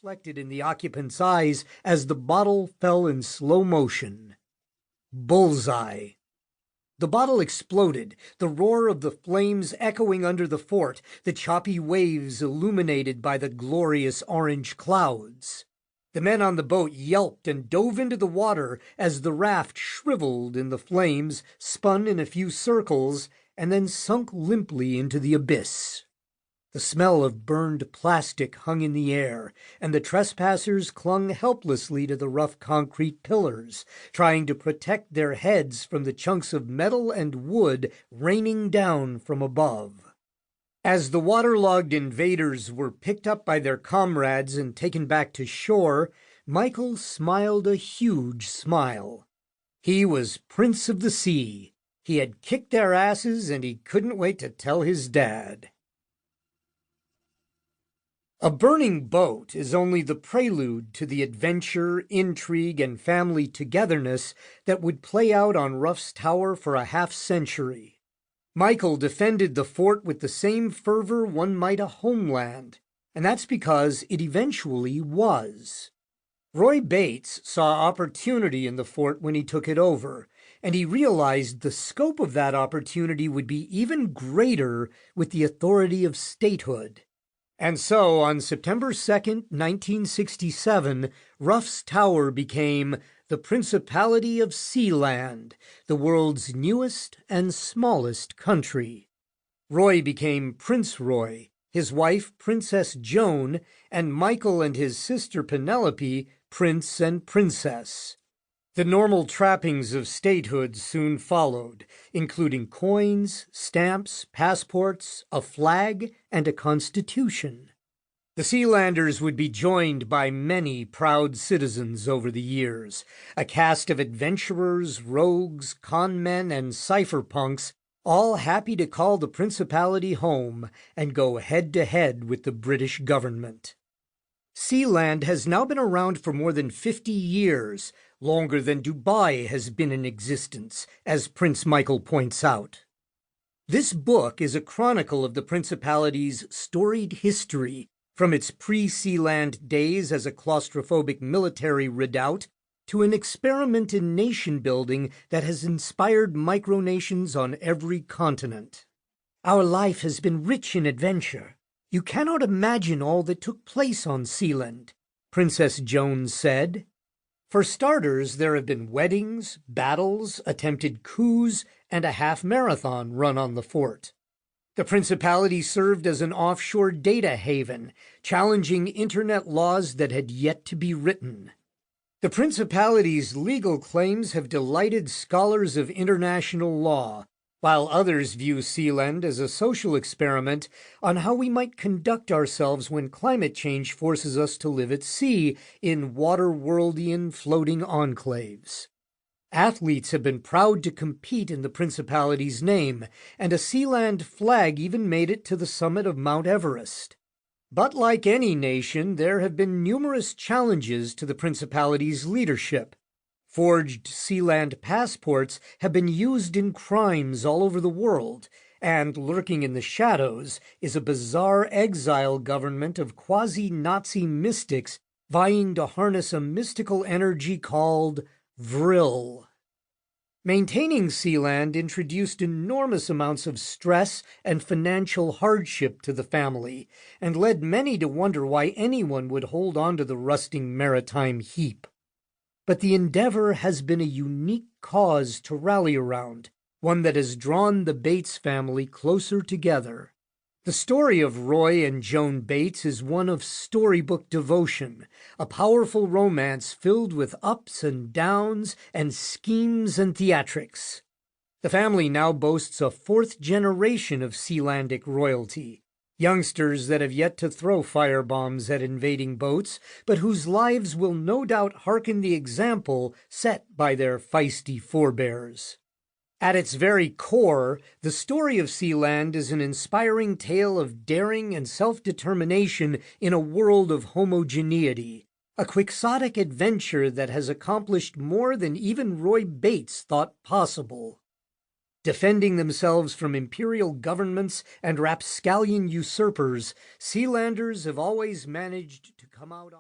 reflected in the occupant's eyes as the bottle fell in slow motion. Bullseye. The bottle exploded, the roar of the flames echoing under the fort, the choppy waves illuminated by the glorious orange clouds. The men on the boat yelped and dove into the water as the raft shriveled in the flames, spun in a few circles, and then sunk limply into the abyss. The smell of burned plastic hung in the air, and the trespassers clung helplessly to the rough concrete pillars, trying to protect their heads from the chunks of metal and wood raining down from above. As the waterlogged invaders were picked up by their comrades and taken back to shore, Michael smiled a huge smile. He was Prince of the Sea. He had kicked their asses, and he couldn't wait to tell his dad. A burning boat is only the prelude to the adventure, intrigue, and family togetherness that would play out on Ruff's Tower for a half-century. Michael defended the fort with the same fervor one might a homeland, and that's because it eventually was. Roy Bates saw opportunity in the fort when he took it over, and he realized the scope of that opportunity would be even greater with the authority of statehood. And so, on September 2nd, 1967, Ruff's Tower became the Principality of Sealand, the world's newest and smallest country. Roy became Prince Roy, his wife Princess Joan, and Michael and his sister Penelope, Prince and Princess. The normal trappings of statehood soon followed, including coins, stamps, passports, a flag, and a constitution. The Sealanders would be joined by many proud citizens over the years, a cast of adventurers, rogues, conmen, and cypherpunks, all happy to call the Principality home and go head-to-head with the British government. Sealand has now been around for more than 50 years, longer than Dubai has been in existence, as Prince Michael points out. This book is a chronicle of the Principality's storied history, from its pre-Sealand days as a claustrophobic military redoubt to an experiment in nation-building that has inspired micronations on every continent. Our life has been rich in adventure. You cannot imagine all that took place on Sealand, Princess Joan said. For starters, there have been weddings, battles, attempted coups, and a half-marathon run on the fort. The Principality served as an offshore data haven, challenging internet laws that had yet to be written. The Principality's legal claims have delighted scholars of international law, while others view Sealand as a social experiment on how we might conduct ourselves when climate change forces us to live at sea in water-worldian floating enclaves. Athletes have been proud to compete in the Principality's name, and a Sealand flag even made it to the summit of Mount Everest. But like any nation, there have been numerous challenges to the Principality's leadership. Forged Sealand passports have been used in crimes all over the world, and lurking in the shadows is a bizarre exile government of quasi-Nazi mystics vying to harness a mystical energy called Vril. Maintaining Sealand introduced enormous amounts of stress and financial hardship to the family, and led many to wonder why anyone would hold on to the rusting maritime heap. But the endeavor has been a unique cause to rally around, one that has drawn the Bates family closer together. The story of Roy and Joan Bates is one of storybook devotion, a powerful romance filled with ups and downs and schemes and theatrics. The family now boasts a fourth generation of Sealandic royalty, youngsters that have yet to throw firebombs at invading boats, but whose lives will no doubt hearken the example set by their feisty forebears. At its very core, the story of Sealand is an inspiring tale of daring and self-determination in a world of homogeneity, a quixotic adventure that has accomplished more than even Roy Bates thought possible. Defending themselves from imperial governments and rapscallion usurpers, Sealanders have always managed to come out on